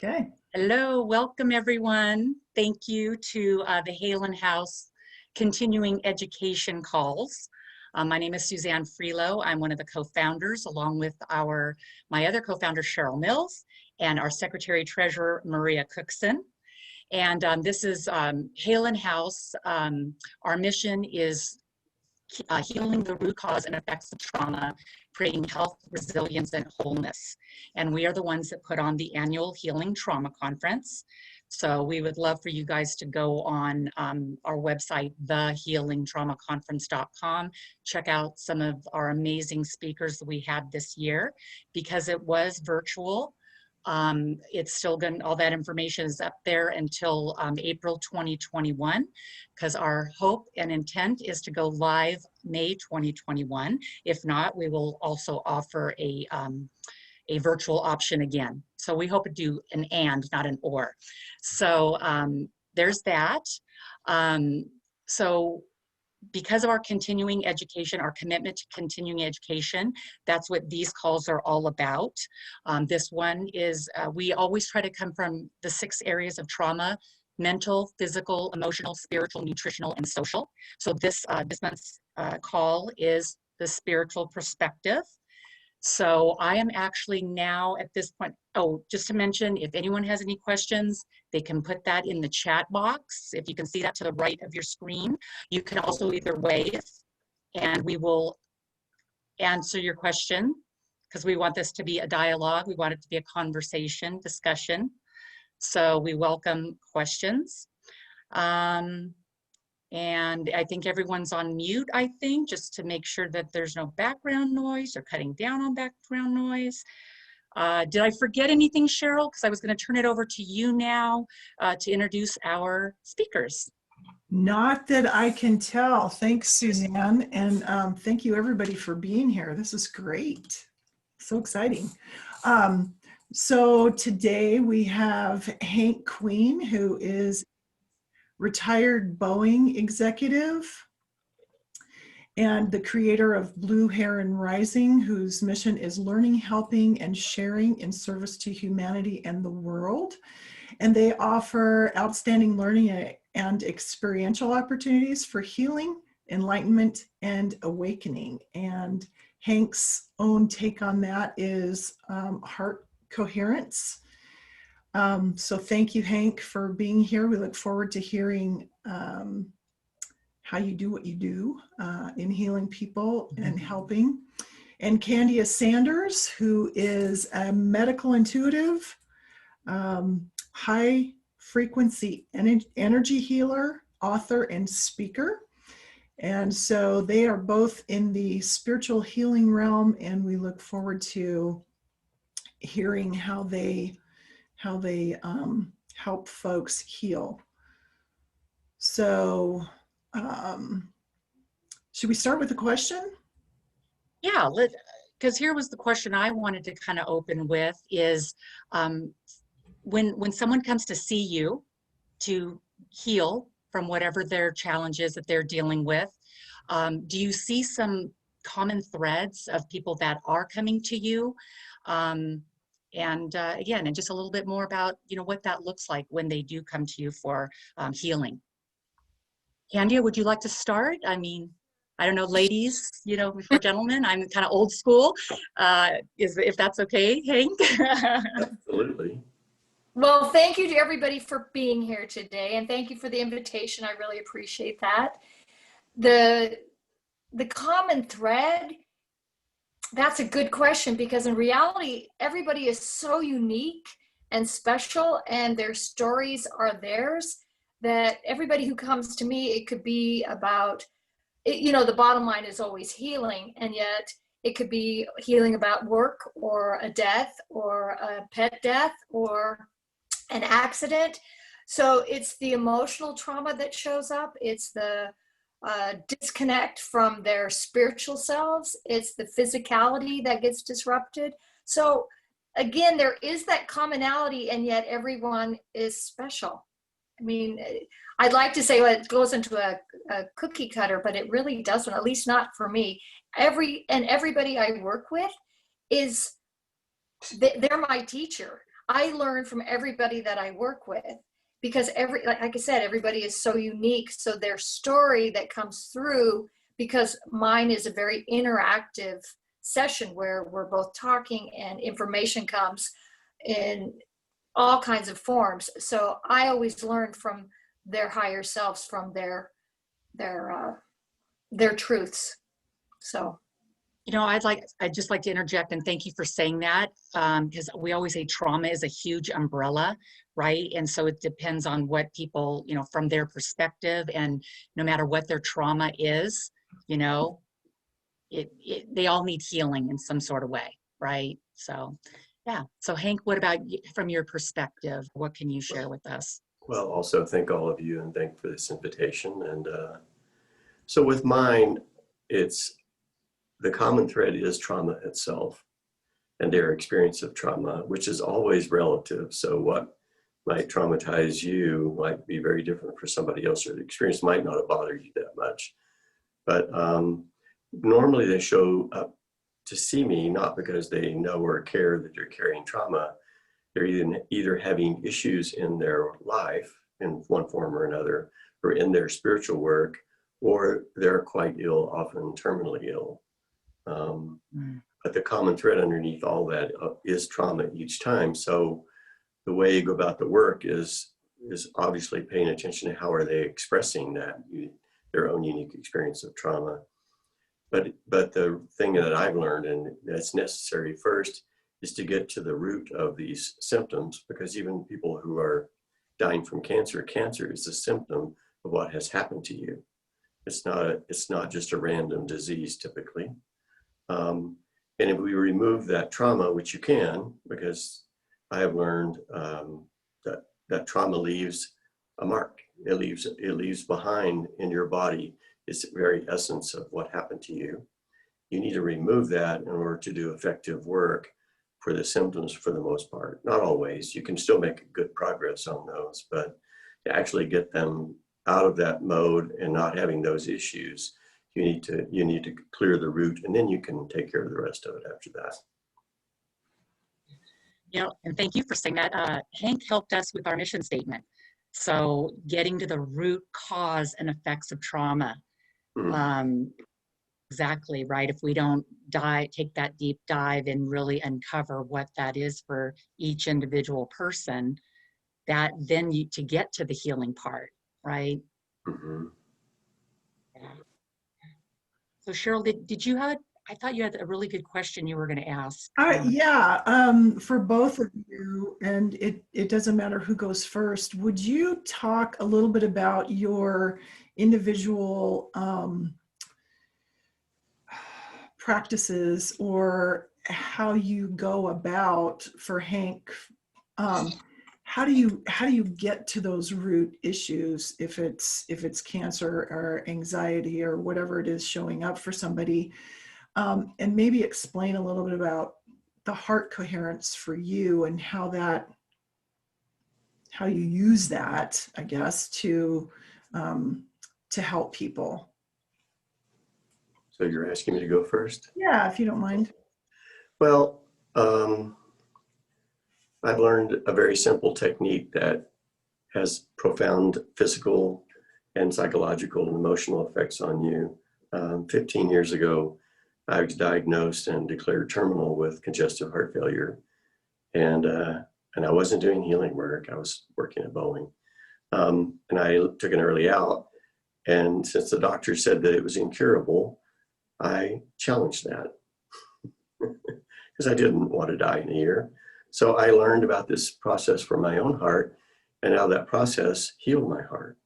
Okay. Hello, welcome everyone. Thank you to the Halen House Continuing Education Calls. My name is Suzanne Freelo. I'm one of the co-founders along with my other co-founder Cheryl Mills and our Secretary Treasurer Maria Cookson. And this is Halen House. Our mission is healing the root cause and effects of trauma, creating health, resilience, and wholeness. And we are the ones that put on the annual Healing Trauma Conference. So we would love for you guys to go on our website, thehealingtraumaconference.com, check out some of our amazing speakers that we had this year. Because it was virtual, it's still going, all that information is up there until April 2021, because our hope and intent is to go live May 2021. If not, we will also offer a virtual option again. So we hope to do an and, not an or. So there's that. So because of our continuing education, our commitment to continuing education, that's what these calls are all about. This one is, we always try to come from the 6 areas of trauma: mental, physical, emotional, spiritual, nutritional, and social. So this month's call is the spiritual perspective. So I am actually now at this point, just to mention, if anyone has any questions, they can put that in the chat box. If you can see that to the right of your screen, you can also either wave and we will answer your question, because we want this to be a dialogue. We want it to be a conversation, discussion. So we welcome questions. And I think everyone's on mute, I think, just to make sure that there's no background noise or cutting down on background noise. Did I forget anything, Cheryl? Because I was going to turn it over to you now to introduce our speakers. Not that I can tell. Thanks, Suzanne. And thank you, everybody, for being here. This is great. So exciting. So today we have Hank Queen, who is retired Boeing executive and the creator of Blue Heron Rising, whose mission is learning, helping, and sharing in service to humanity and the world. And they offer outstanding learning and experiential opportunities for healing, enlightenment, and awakening. And Hank's own take on that is heart coherence. So thank you, Hank, for being here. We look forward to hearing how you do what you do in healing people and helping. And Candia Sanders, who is a medical intuitive, high frequency energy healer, author, and speaker. And so they are both in the spiritual healing realm, and we look forward to hearing how they help folks heal. So should we start with a question? Yeah, because here was the question I wanted to kind of open with is, when someone comes to see you to heal from whatever their challenge is that they're dealing with, do you see some common threads of people that are coming to you? And again, and just a little bit more about, what that looks like when they do come to you for healing. Candia, would you like to start? I mean, I don't know, ladies, for gentlemen, I'm kind of old school. If that's okay, Hank? Absolutely. Well, thank you to everybody for being here today, and thank you for the invitation. I really appreciate that. The common thread, that's a good question, because in reality, everybody is so unique and special, and their stories are theirs, that everybody who comes to me, it could be about, the bottom line is always healing, and yet it could be healing about work or a death or a pet death or an accident. So it's the emotional trauma that shows up. It's the disconnect from their spiritual selves. It's the physicality that gets disrupted. So again, there is that commonality, and yet everyone is special. I mean, I'd like to say, well, it goes into a cookie cutter, but it really doesn't, at least not for me. Everybody I work with they're my teacher. I learn from everybody that I work with, because like I said, everybody is so unique. So their story that comes through, because mine is a very interactive session where we're both talking and information comes in all kinds of forms. So I always learn from their higher selves, from their truths. So, You know, I'd just like to interject and thank you for saying that, because we always say trauma is a huge umbrella, right? And so it depends on what people, you know, from their perspective, and no matter what their trauma is, you know, they all need healing in some sort of way, right? So, yeah. So Hank, what about from your perspective? What can you share with us? Well, also thank all of you and thank for this invitation. And so with mine, it's the common thread is trauma itself and their experience of trauma, which is always relative. So what might traumatize you might be very different for somebody else, or the experience might not have bothered you that much. But normally they show up to see me, not because they know or care that you're carrying trauma. They're either having issues in their life in one form or another, or in their spiritual work, or they're quite ill, often terminally ill. But the common thread underneath all that is trauma each time. So the way you go about the work is obviously paying attention to how are they expressing that, their own unique experience of trauma. But the thing that I've learned, and that's necessary first, is to get to the root of these symptoms, because even people who are dying from cancer is a symptom of what has happened to you. It's not just a random disease typically. And if we remove that trauma, which you can, because I have learned that trauma leaves a mark. It leaves behind in your body. It's the very essence of what happened to you. You need to remove that in order to do effective work for the symptoms for the most part. Not always. You can still make good progress on those, but to actually get them out of that mode and not having those issues, you need to clear the root, and then you can take care of the rest of it after that. You know, and thank you for saying that. Hank helped us with our mission statement. So getting to the root cause and effects of trauma. Exactly, right? If we don't take that deep dive and really uncover what that is for each individual person, that then to get to the healing part, right? Mm-hmm. Yeah. So Cheryl, did you have, I thought you had a really good question you were going to ask. Yeah, for both of you, and it doesn't matter who goes first, would you talk a little bit about your individual practices, or how you go about, for Hank, how do you get to those root issues, if it's cancer or anxiety or whatever it is showing up for somebody, and maybe explain a little bit about the heart coherence for you, and how you use that, I guess, to help people. So you're asking me to go first? Yeah, if you don't mind. Well, I've learned a very simple technique that has profound physical and psychological and emotional effects on you. 15 years ago, I was diagnosed and declared terminal with congestive heart failure. And I wasn't doing healing work. I was working at Boeing. And I took an early out. And since the doctor said that it was incurable, I challenged that because I didn't want to die in a year. So I learned about this process for my own heart, and how that process healed my heart.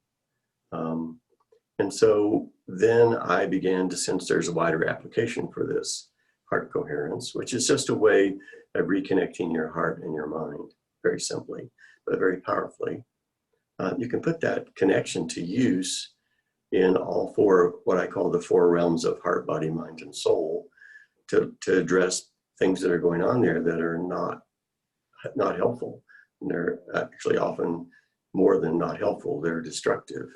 And so then I began to sense there's a wider application for this heart coherence, which is just a way of reconnecting your heart and your mind, very simply, but very powerfully. You can put that connection to use in all four, what I call the four realms of heart, body, mind, and soul, to address things that are going on there that are not helpful. And they're actually often more than not helpful, they're destructive.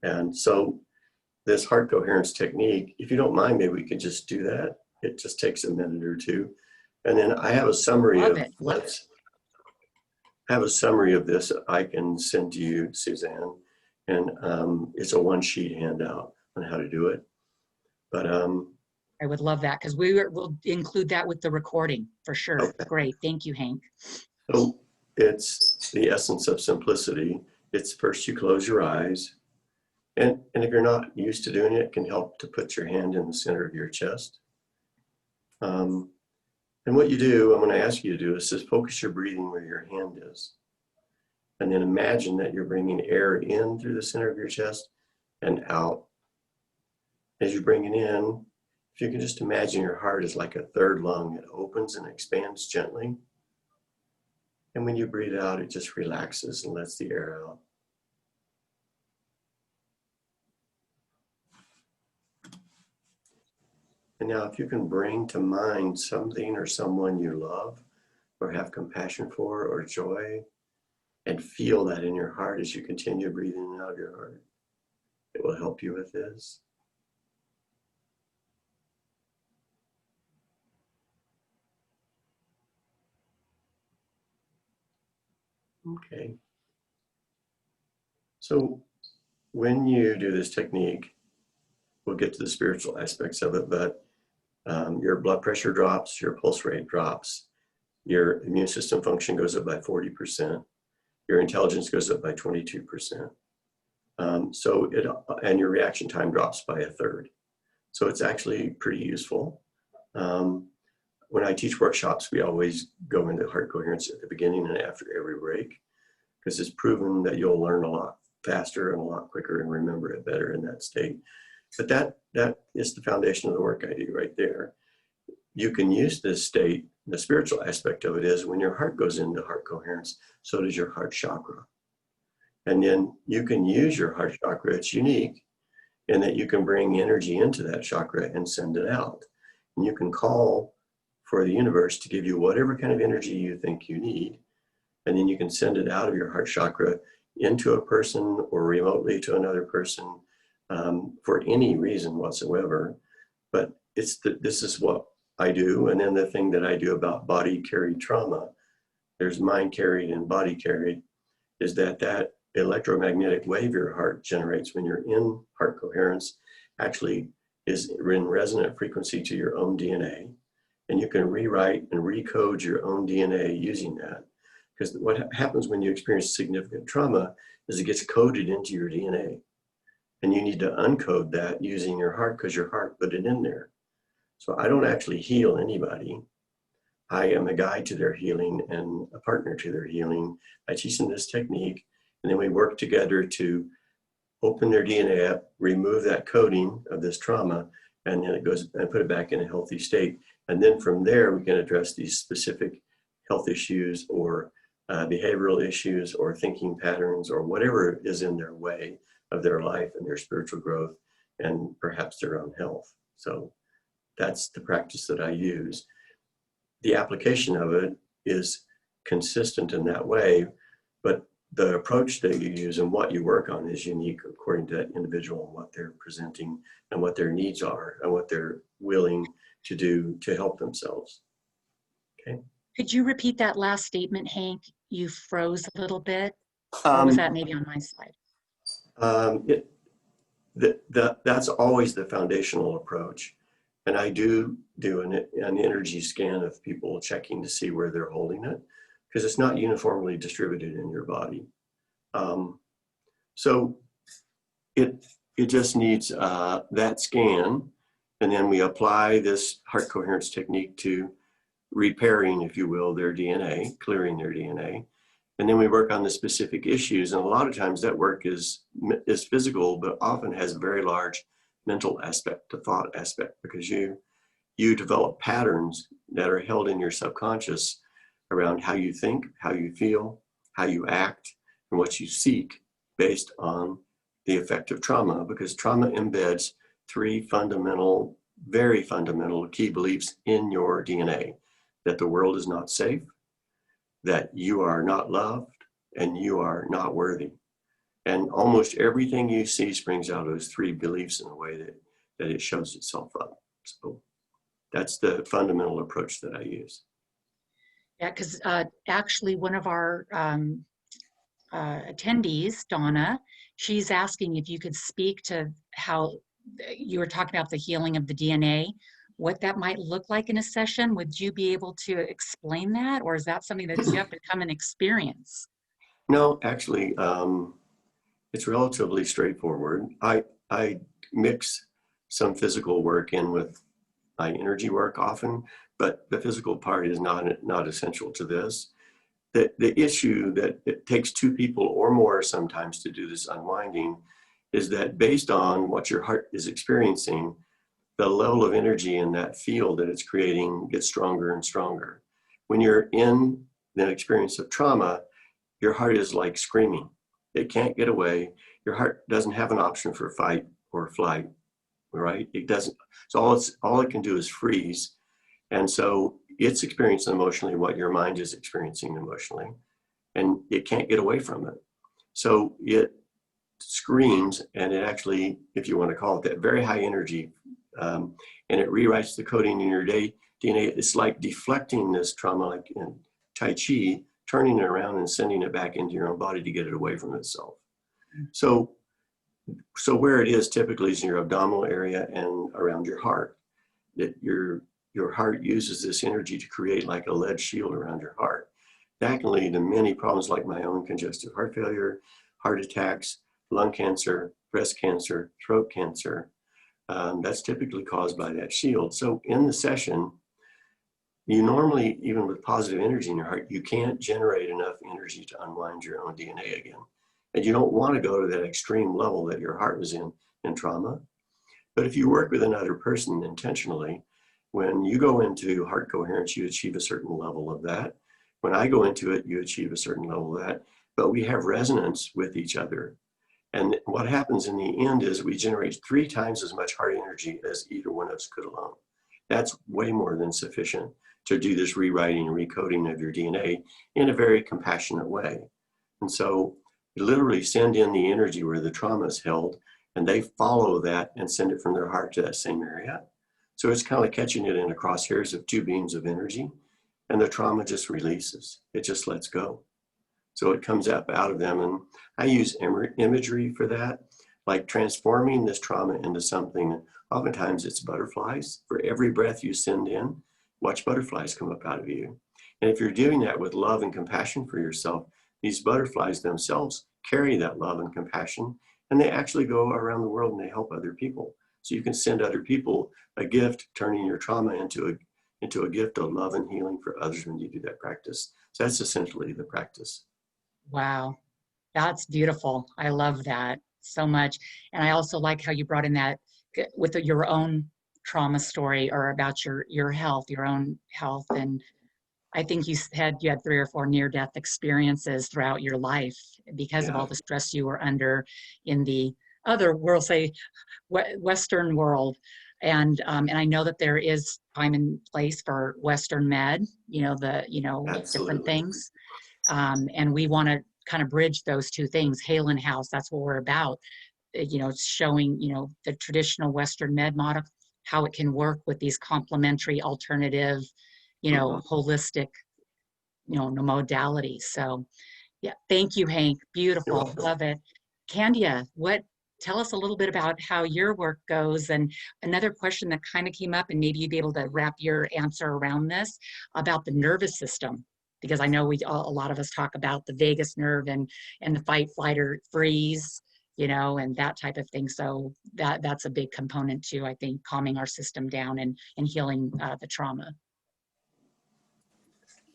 And so this heart coherence technique, if you don't mind, maybe we could just do that. It just takes a minute or two. And then I have a summary of have a summary of this I can send to you, Suzanne, and it's a one-sheet handout on how to do it. But I would love that, because we'll include that with the recording for sure. okay. Great. Thank you, Hank. So it's the essence of simplicity. It's first you close your eyes. And if you're not used to doing it, it can help to put your hand in the center of your chest. And what you do, I'm going to ask you to do, is just focus your breathing where your hand is. And then imagine that you're bringing air in through the center of your chest and out. As you bring it in, if you can just imagine your heart is like a third lung. It opens and expands gently. And when you breathe out, it just relaxes and lets the air out. And now if you can bring to mind something or someone you love or have compassion for or joy, and feel that in your heart as you continue breathing out of your heart, it will help you with this. Okay. So when you do this technique, we'll get to the spiritual aspects of it, but your blood pressure drops, your pulse rate drops, your immune system function goes up by 40%, your intelligence goes up by 22%. And your reaction time drops by 1/3. So it's actually pretty useful. When I teach workshops, we always go into heart coherence at the beginning and after every break, because it's proven that you'll learn a lot faster and a lot quicker and remember it better in that state. But that is the foundation of the work I do right there. You can use this state. The spiritual aspect of it is when your heart goes into heart coherence, so does your heart chakra. And then you can use your heart chakra. It's unique in that you can bring energy into that chakra and send it out. And you can call for the universe to give you whatever kind of energy you think you need. And then you can send it out of your heart chakra into a person or remotely to another person for any reason whatsoever. But this is what I do. And then the thing that I do about body carried trauma, there's mind carried and body carried, is that electromagnetic wave your heart generates when you're in heart coherence actually is in resonant frequency to your own DNA. And you can rewrite and recode your own DNA using that. Because what happens when you experience significant trauma is it gets coded into your DNA. And you need to uncode that using your heart because your heart put it in there. So I don't actually heal anybody. I am a guide to their healing and a partner to their healing. I teach them this technique, and then we work together to open their DNA up, remove that coding of this trauma, and then it goes and put it back in a healthy state. And then from there, we can address these specific health issues or behavioral issues or thinking patterns or whatever is in their way of their life and their spiritual growth and perhaps their own health. So that's the practice that I use. The application of it is consistent in that way, but the approach that you use and what you work on is unique according to that individual and what they're presenting and what their needs are and what they're willing to do to help themselves. Okay. Could you repeat that last statement, Hank? You froze a little bit. Or was that maybe on my side? That's always the foundational approach. And I do an energy scan of people checking to see where they're holding it, because it's not uniformly distributed in your body. So it just needs that scan, and then we apply this heart coherence technique to repairing, if you will, their DNA, clearing their DNA. And then we work on the specific issues. And a lot of times that work is physical, but often has a very large mental aspect, to thought aspect, because you develop patterns that are held in your subconscious around how you think, how you feel, how you act, and what you seek based on the effect of trauma, because trauma embeds 3 fundamental, very fundamental key beliefs in your DNA: that the world is not safe, that you are not loved, and you are not worthy. And almost everything you see springs out of those 3 beliefs in a way that it shows itself up. So that's the fundamental approach that I use. Yeah, because actually one of our attendees, Donna, she's asking if you could speak to how you were talking about the healing of the DNA, what that might look like in a session. Would you be able to explain that, or is that something that you have to come and experience? No, actually, it's relatively straightforward. I mix some physical work in with my energy work often, but the physical part is not essential to this. The issue that it takes two people or more sometimes to do this unwinding is that based on what your heart is experiencing, the level of energy in that field that it's creating gets stronger and stronger. When you're in the experience of trauma, your heart is like screaming. It can't get away. Your heart doesn't have an option for fight or flight, right? It doesn't. So all it can do is freeze. And so it's experiencing emotionally what your mind is experiencing emotionally, and it can't get away from it. So it screams, and it actually, if you want to call it that, very high energy, and it rewrites the coding in your DNA. It's like deflecting this trauma, like in Tai Chi, turning it around and sending it back into your own body to get it away from itself. So where it is typically is in your abdominal area and around your heart. That your heart uses this energy to create like a lead shield around your heart. That can lead to many problems like my own congestive heart failure, heart attacks, lung cancer, breast cancer, throat cancer. That's typically caused by that shield. So in the session, you normally, even with positive energy in your heart, you can't generate enough energy to unwind your own DNA again. And you don't want to go to that extreme level that your heart was in trauma. But if you work with another person intentionally, when you go into heart coherence, you achieve a certain level of that. When I go into it, you achieve a certain level of that. But we have resonance with each other. And what happens in the end is we generate 3 times as much heart energy as either one of us could alone. That's way more than sufficient to do this rewriting and recoding of your DNA in a very compassionate way. And so you literally send in the energy where the trauma is held, and they follow that and send it from their heart to that same area. So it's kind of like catching it in the crosshairs of 2 beams of energy, and the trauma just releases. It just lets go. So it comes up out of them. And I use imagery for that, like transforming this trauma into something. Oftentimes it's butterflies. For every breath you send in, watch butterflies come up out of you. And if you're doing that with love and compassion for yourself, these butterflies themselves carry that love and compassion, and they actually go around the world and they help other people. So you can send other people a gift, turning your trauma into a gift of love and healing for others when you do that practice. So that's essentially the practice. Wow, that's beautiful. I love that so much. And I also like how you brought in that with your own trauma story, or about your health, your own health. And I think you said you had 3 or 4 near-death experiences throughout your life because of all the stress you were under in the other world, say Western world. And I know that there is time and place for Western med, different things. And we want to kind of bridge those 2 things. Halen House, that's what we're about. Showing, the traditional Western med model, how it can work with these complementary, alternative, holistic, modalities. So yeah, thank you, Hank. Beautiful. Love it. Candia, tell us a little bit about how your work goes. And another question that kind of came up, and maybe you'd be able to wrap your answer around this, about the nervous system, because I know a lot of us talk about the vagus nerve and the fight, flight, or freeze, and that type of thing. So that's a big component too, I think, calming our system down and healing the trauma.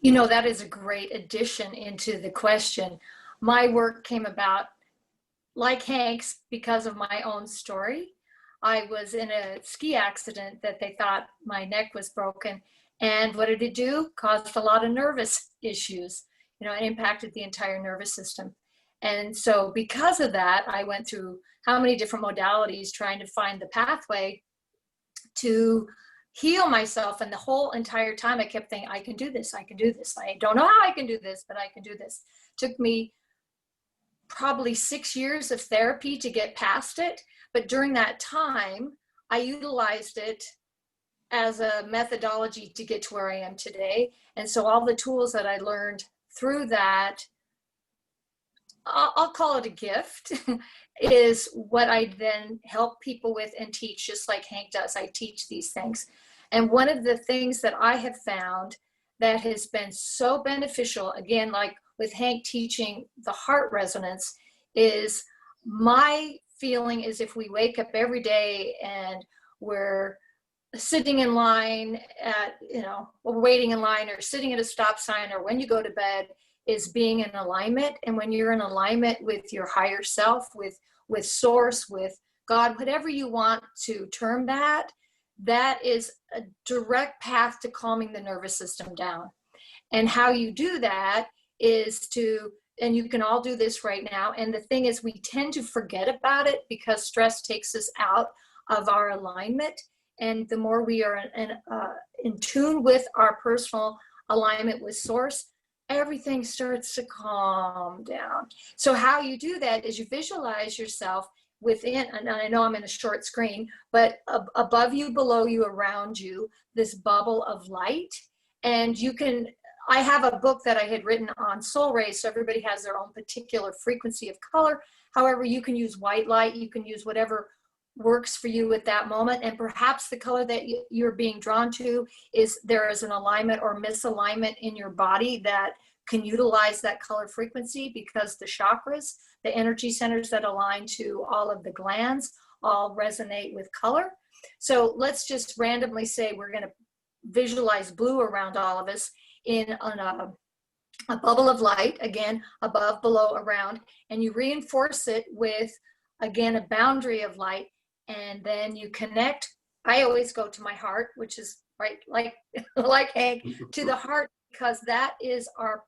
That is a great addition into the question. My work came about, like Hank's, because of my own story. I was in a ski accident that they thought my neck was broken. And what did it do? Caused a lot of nervous issues. It impacted the entire nervous system. And so because of that, I went through how many different modalities trying to find the pathway to heal myself. And the whole entire time I kept thinking, I can do this, I can do this. I don't know how I can do this, but I can do this. Took me probably 6 years of therapy to get past it. But during that time, I utilized it as a methodology to get to where I am today. And so all the tools that I learned through that, I'll call it a gift, is what I then help people with and teach, just like Hank does. I teach these things. And one of the things that I have found that has been so beneficial, again, like with Hank teaching the heart resonance, is my feeling is if we wake up every day and we're sitting in line at, or waiting in line or sitting at a stop sign, or when you go to bed, is being in alignment. And when you're in alignment with your higher self, with source, with God, whatever you want to term that, that is a direct path to calming the nervous system down. And how you do that is and you can all do this right now. And the thing is, we tend to forget about it because stress takes us out of our alignment. And the more we are in tune with our personal alignment with source, everything starts to calm down. So how you do that is you visualize yourself within, and I know I'm in a short screen, but above you, below you, around you, this bubble of light. And I have a book that I had written on soul rays, so everybody has their own particular frequency of color. However, you can use white light, you can use whatever works for you at that moment. And perhaps the color that you're being drawn to is there is an alignment or misalignment in your body that can utilize that color frequency, because the chakras, the energy centers that align to all of the glands, all resonate with color. So let's just randomly say we're going to visualize blue around all of us in a bubble of light, again, above, below, around, and you reinforce it with, again, a boundary of light. And then you connect. I always go to my heart, which is right, like Hank, to the heart, because that is our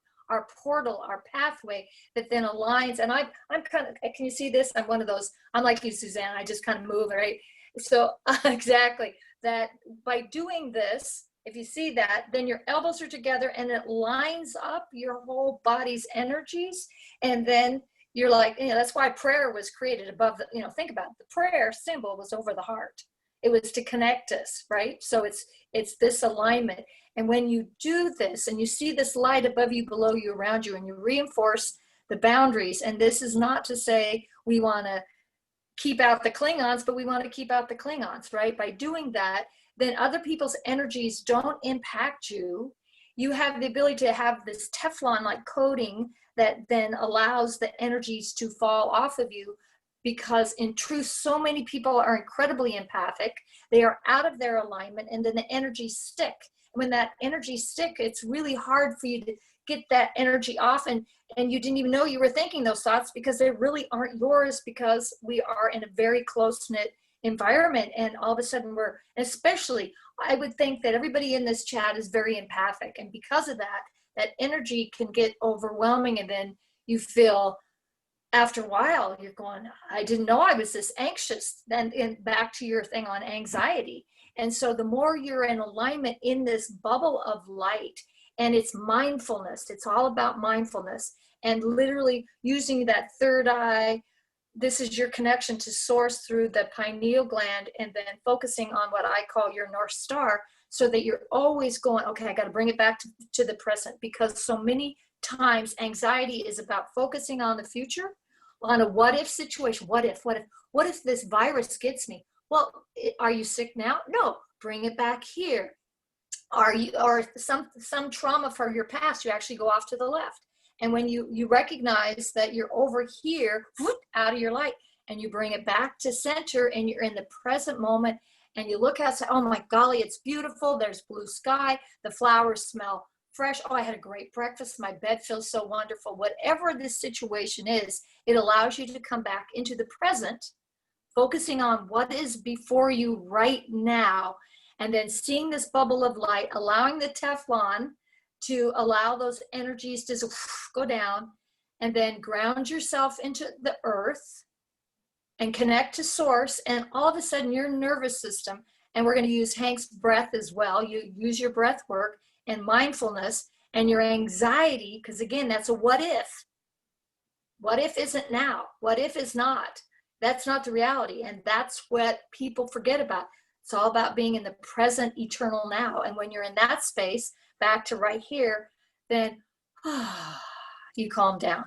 portal, our pathway that then aligns. And I'm kind of, can you see this? I'm one of those, I'm like you, Suzanne, I just kind of move, right? So exactly, that by doing this, if you see that, then your elbows are together and it lines up your whole body's energies. And then you're like, that's why prayer was created above the, think about it. The prayer symbol was over the heart. It was to connect us, right? So it's this alignment. And when you do this and you see this light above you, below you, around you, and you reinforce the boundaries, and this is not to say we want to keep out the Klingons, but we want to keep out the Klingons, right? By doing that, then other people's energies don't impact you. You have the ability to have this Teflon-like coating that then allows the energies to fall off of you, because in truth, so many people are incredibly empathic. They are out of their alignment, and then the energies stick. When that energy stick, it's really hard for you to get that energy off, and you didn't even know you were thinking those thoughts, because they really aren't yours, because we are in a very close-knit environment. And all of a sudden especially, I would think that everybody in this chat is very empathic, and because of that, that energy can get overwhelming, and then you feel, after a while, you're going, I didn't know I was this anxious. Then back to your thing on anxiety. And so the more you're in alignment in this bubble of light, and it's mindfulness, it's all about mindfulness, and literally using that third eye. This is your connection to source through the pineal gland, and then focusing on what I call your North Star, so that you're always going, okay, I got to bring it back to the present, because so many times anxiety is about focusing on the future, on a what if situation. What if this virus gets me? Well, are you sick now? No, bring it back here. Or some trauma from your past, you actually go off to the left. And when you recognize that you're over here, whoop, out of your light, and you bring it back to center, and you're in the present moment, and you look outside, oh my golly, it's beautiful. There's blue sky. The flowers smell fresh. Oh, I had a great breakfast. My bed feels so wonderful. Whatever this situation is, it allows you to come back into the present, focusing on what is before you right now, and then seeing this bubble of light, allowing the Teflon to allow those energies to go down, and then ground yourself into the earth and connect to source. And all of a sudden your nervous system, and we're going to use Hank's breath as well. You use your breath work and mindfulness, and your anxiety, because again, that's a what if. What if isn't now? What if is not? That's not the reality. And that's what people forget about. It's all about being in the present eternal now. And when you're in that space, back to right here, then you calm down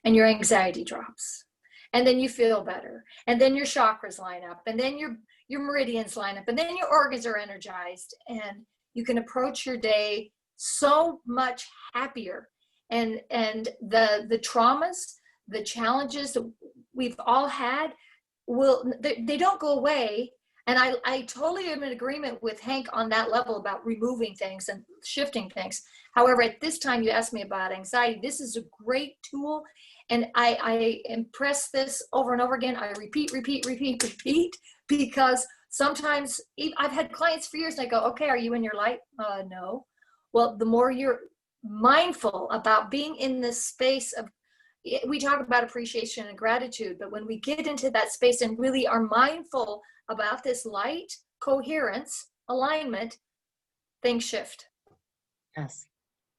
and your anxiety drops. And then you feel better. And then your chakras line up. And then your meridians line up. And then your organs are energized. And you can approach your day so much happier. And the traumas, the challenges that we've all had, they don't go away. And I totally am in agreement with Hank on that level about removing things and shifting things. However, at this time you asked me about anxiety. This is a great tool. And I impress this over and over again. I repeat, because sometimes I've had clients for years and I go, okay, are you in your light? No. Well, the more you're mindful about being in this space of, we talk about appreciation and gratitude, but when we get into that space and really are mindful about this light, coherence, alignment, things shift. Yes,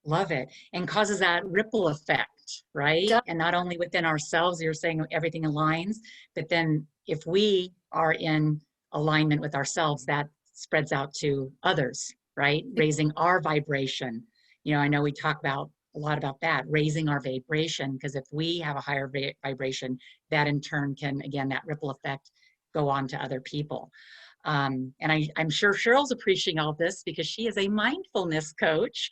love it. And causes that ripple effect, right? Yeah. And not only within ourselves, you're saying everything aligns, but then if we are in alignment with ourselves, that spreads out to others, right? Raising our vibration. You know, I know we talk about a lot about that, raising our vibration, because if we have a higher vibration, that in turn can, again, that ripple effect go on to other people. And I'm sure Cheryl's appreciating all this because she is a mindfulness coach.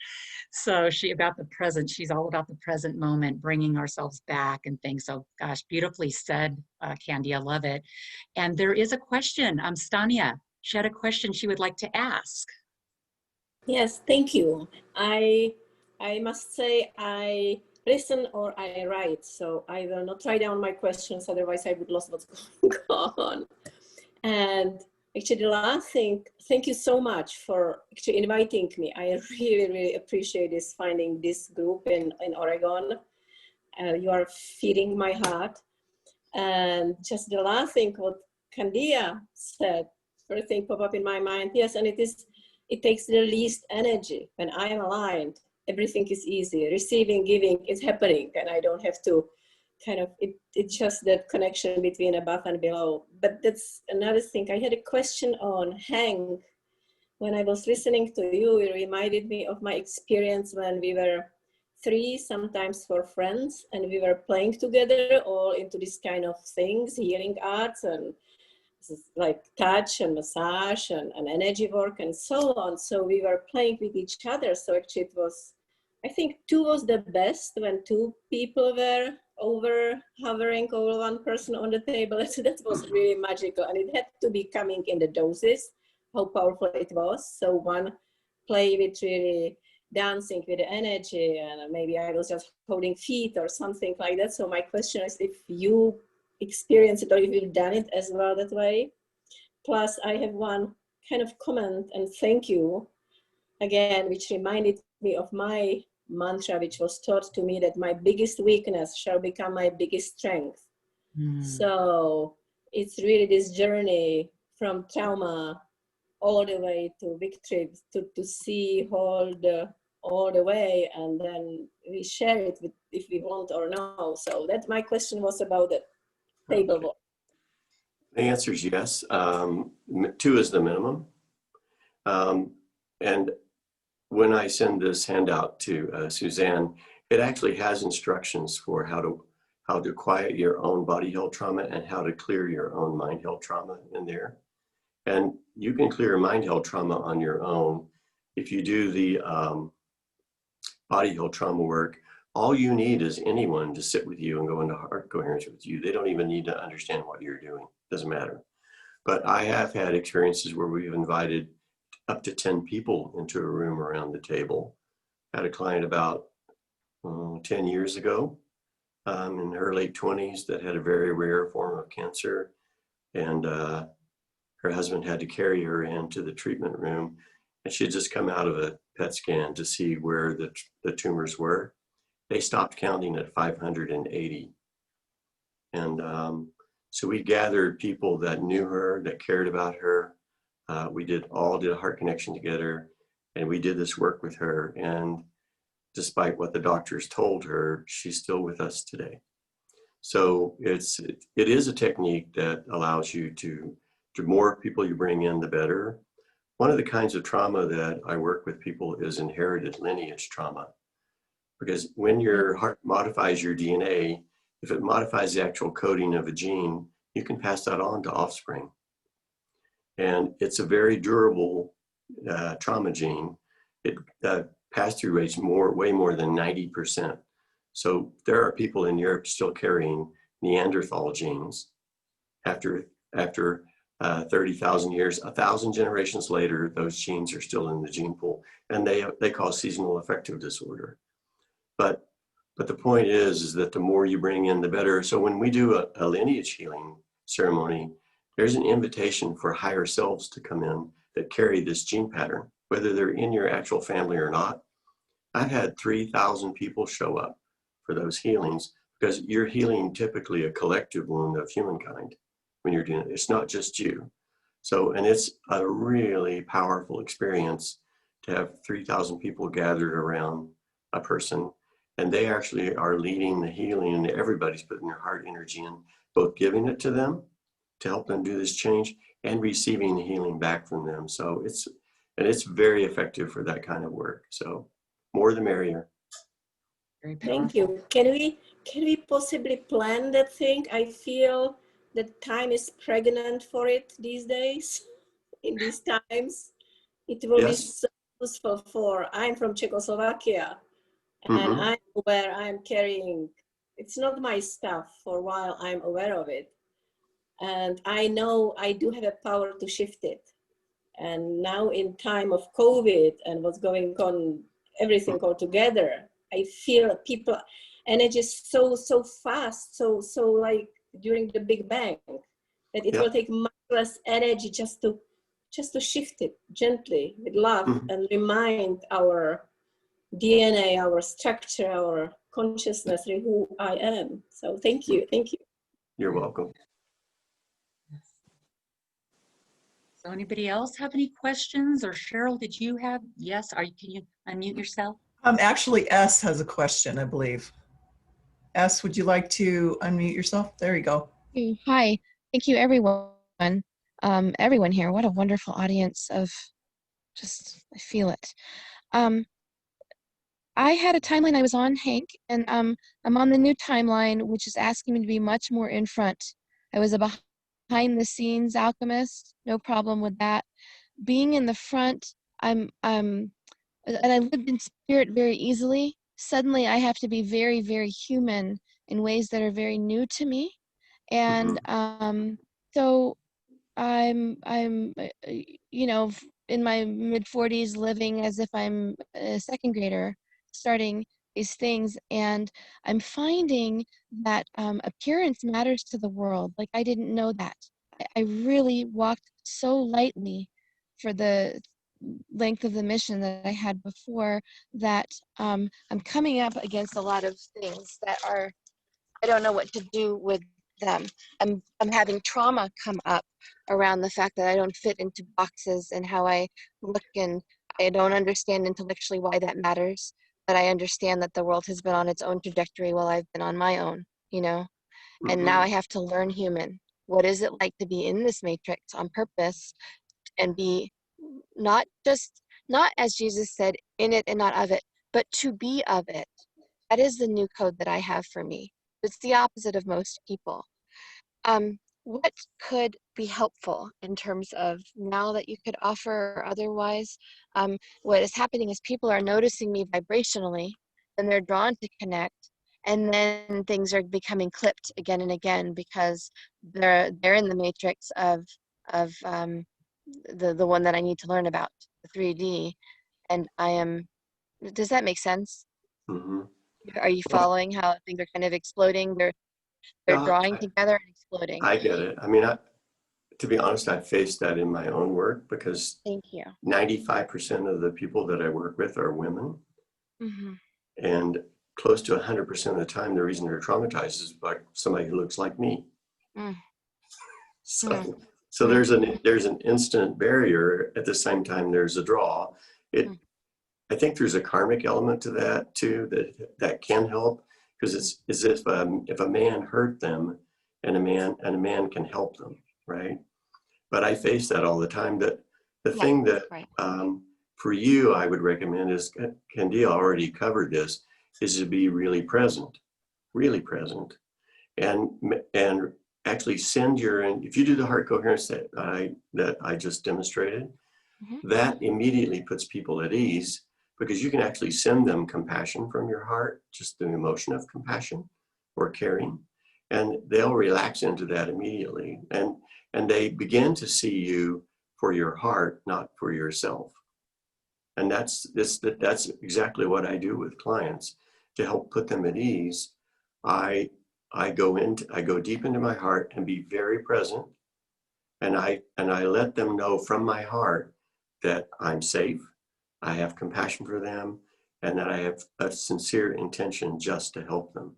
So she's all about the present moment, bringing ourselves back and things. So gosh, beautifully said, Candia, love it. And there is a question, Stania, she had a question she would like to ask. Yes, thank you. I must say I listen or I write, so I will not write down my questions, otherwise I would lose what's going on. And actually the last thing, thank you so much for actually inviting me. I really appreciate this, finding this group in Oregon. You are feeding my heart. And just the last thing, what Candia said, first thing pop up in my mind, yes, and it takes the least energy. When I am aligned, everything is easy. Receiving, giving is happening, and I don't have to kind of, it's just that connection between above and below. But that's another thing. I had a question on Hank. When I was listening to you, it reminded me of my experience when we were 3, sometimes 4 friends, and we were playing together all into this kind of things, healing arts and like touch and massage and energy work and so on. So we were playing with each other. So actually it was, I think 2 was the best, when 2 people were hovering over one person on the table. So that was really magical, and it had to be coming in the doses, how powerful it was. So one play with really dancing with the energy, and maybe I was just holding feet or something like that. So my question is if you experience it or if you've done it as well that way. Plus I have one kind of comment and thank you again, which reminded me of my mantra, which was taught to me that my biggest weakness shall become my biggest strength. So it's really this journey from trauma all the way to victory, to see all the way, and then we share it with, if we want or no. So that my question was about the table work. The answer is yes. 2 is the minimum. And when I send this handout to Suzanne, it actually has instructions for how to quiet your own body held trauma and how to clear your own mind held trauma in there. And you can clear mind held trauma on your own. If you do the body held trauma work, all you need is anyone to sit with you and go into heart coherence with you. They don't even need to understand what you're doing. Doesn't matter. But I have had experiences where we've invited up to 10 people into a room around the table. I had a client about 10 years ago in her late 20s that had a very rare form of cancer. And her husband had to carry her into the treatment room. And she had just come out of a PET scan to see where the tumors were. They stopped counting at 580. And so we gathered people that knew her, that cared about her. We all did a heart connection together, and we did this work with her. And despite what the doctors told her, she's still with us today. So it is a technique that allows you to the more people you bring in, the better. One of the kinds of trauma that I work with people is inherited lineage trauma. Because when your heart modifies your DNA, if it modifies the actual coding of a gene, you can pass that on to offspring. And it's a very durable trauma gene. It pass-through rate's way more than 90%. So there are people in Europe still carrying Neanderthal genes after 30,000 years, 1,000 generations later, those genes are still in the gene pool, and they cause seasonal affective disorder. But the point is that the more you bring in, the better. So when we do a lineage healing ceremony, there's an invitation for higher selves to come in that carry this gene pattern, whether they're in your actual family or not. I've had 3,000 people show up for those healings, because you're healing typically a collective wound of humankind when you're doing it. It's not just you. So, and it's a really powerful experience to have 3,000 people gathered around a person, and they actually are leading the healing, and everybody's putting their heart energy in, both giving it to them to help them do this change and receiving the healing back from them. So it's very effective for that kind of work. So more the merrier. Very powerful. Thank you. Can we possibly plan that thing? I feel that time is pregnant for it these days, in these times. It will be so useful for, I'm from Czechoslovakia, and I'm aware I'm carrying, it's not my stuff. For a while, I'm aware of it. And I know I do have a power to shift it. And now in time of COVID and what's going on, everything all together, I feel people energy is so fast, so like during the Big Bang, that it will take much less energy just to shift it gently with love and remind our DNA, our structure, our consciousness, who I am. So thank you. You're welcome. So anybody else have any questions? Or Cheryl, did you have? Yes, can you unmute yourself? Actually, S has a question, I believe. S, would you like to unmute yourself? There you go. Hi, thank you everyone. Everyone here, what a wonderful audience of I feel it. I had a timeline I was on, Hank, and I'm on the new timeline, which is asking me to be much more in front. I was a behind the scenes alchemist, no problem with that. Being in the front, and I lived in spirit very easily. Suddenly I have to be very, very human in ways that are very new to me. And so I'm in my mid-40s, living as if I'm a second grader, starting these things, and I'm finding that appearance matters to the world. Like, I didn't know that. I really walked so lightly for the length of the mission that I had before, that I'm coming up against a lot of things that are, I don't know what to do with them. I'm having trauma come up around the fact that I don't fit into boxes and how I look, and I don't understand intellectually why that matters, but I understand that the world has been on its own trajectory while I've been on my own, and now I have to learn human. What is it like to be in this matrix on purpose and be not as Jesus said, in it and not of it, but to be of it? That is the new code that I have for me. It's the opposite of most people. What could be helpful in terms of, now that you could offer, or otherwise? What is happening is people are noticing me vibrationally, and they're drawn to connect, and then things are becoming clipped again and again because they're in the matrix of the one that I need to learn about, the 3D, and I am. Does that make sense? Are you following how things are kind of exploding? They're drawing together and exploding. I get it. I mean, to be honest, I've faced that in my own work, because Thank you. 95% of the people that I work with are women. And close to 100% of the time, the reason they're traumatized is by somebody who looks like me. So there's an instant barrier. At the same time, there's a draw. I think there's a karmic element to that too, that can help, because it's as if a man hurt them, and a man can help them, right? but I face that all the time. That the Yeah, thing that right. for you, I would recommend is, Candia already covered this, is to be really present, and actually send your, and if you do the heart coherence that I just demonstrated, Mhm. that immediately puts people at ease, because you can actually send them compassion from your heart, just the emotion of compassion or caring, and they'll relax into that immediately, and they begin to see you for your heart, not for yourself. And that's exactly what I do with clients to help put them at ease. I go deep into my heart and be very present, and I let them know from my heart that I'm safe, I have compassion for them, and that I have a sincere intention just to help them.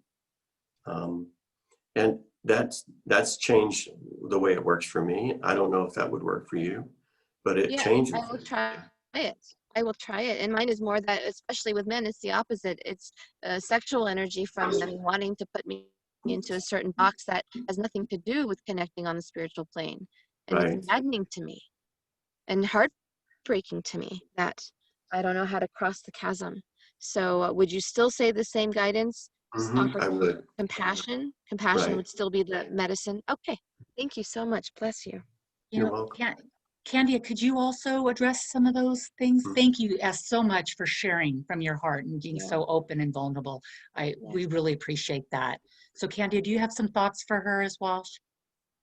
And that's changed the way it works for me. I don't know if that would work for you, but it Yeah, changes I will things. try it. I will try it. And mine is more that, especially with men, it's the opposite. It's sexual energy from them wanting to put me into a certain box that has nothing to do with connecting on the spiritual plane. And it's Right. maddening to me and heartbreaking to me that I don't know how to cross the chasm. So would you still say the same guidance? Offer I would. compassion? Compassion Right. would still be the medicine? Okay. Thank you so much. Bless you. You You're know, welcome. Candia, could you also address some of those things? Mhm. Thank you so much for sharing from your heart and being Yeah. so open and vulnerable. We really appreciate that. So Candia, do you have some thoughts for her as well?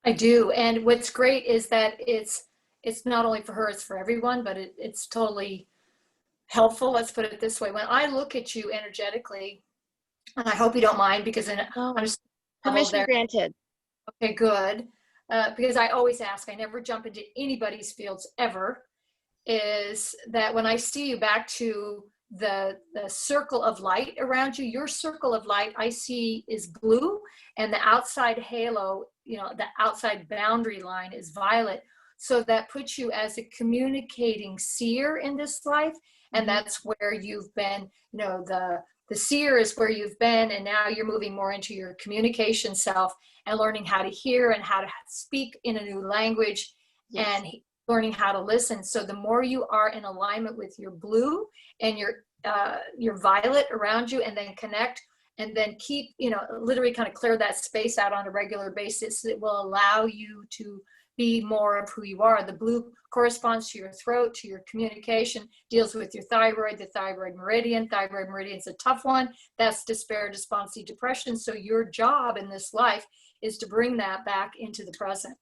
I do. And what's great is that it's not only for her, it's for everyone, but it's totally helpful. Let's put it this way. When I look at you energetically, and I hope you don't mind because on No, a level permission there, granted. okay, good. Because I always ask, I never jump into anybody's fields ever, is that when I see you back to the circle of light around you, your circle of light I see is blue, and the outside halo, the outside boundary line is violet. So that puts you as a communicating seer in this life, and that's where you've been. The seer is where you've been, and now you're moving more into your communication self and learning how to hear and how to speak in a new language. Yes. And learning how to listen. So the more you are in alignment with your blue and your violet around you, and then connect, and then keep, literally kind of clear that space out on a regular basis, it will allow you to be more of who you are. The blue corresponds to your throat, to your communication, deals with your thyroid, the thyroid meridian. Thyroid meridian is a tough one. That's despair, despondency, depression. So your job in this life is to bring that back into the present.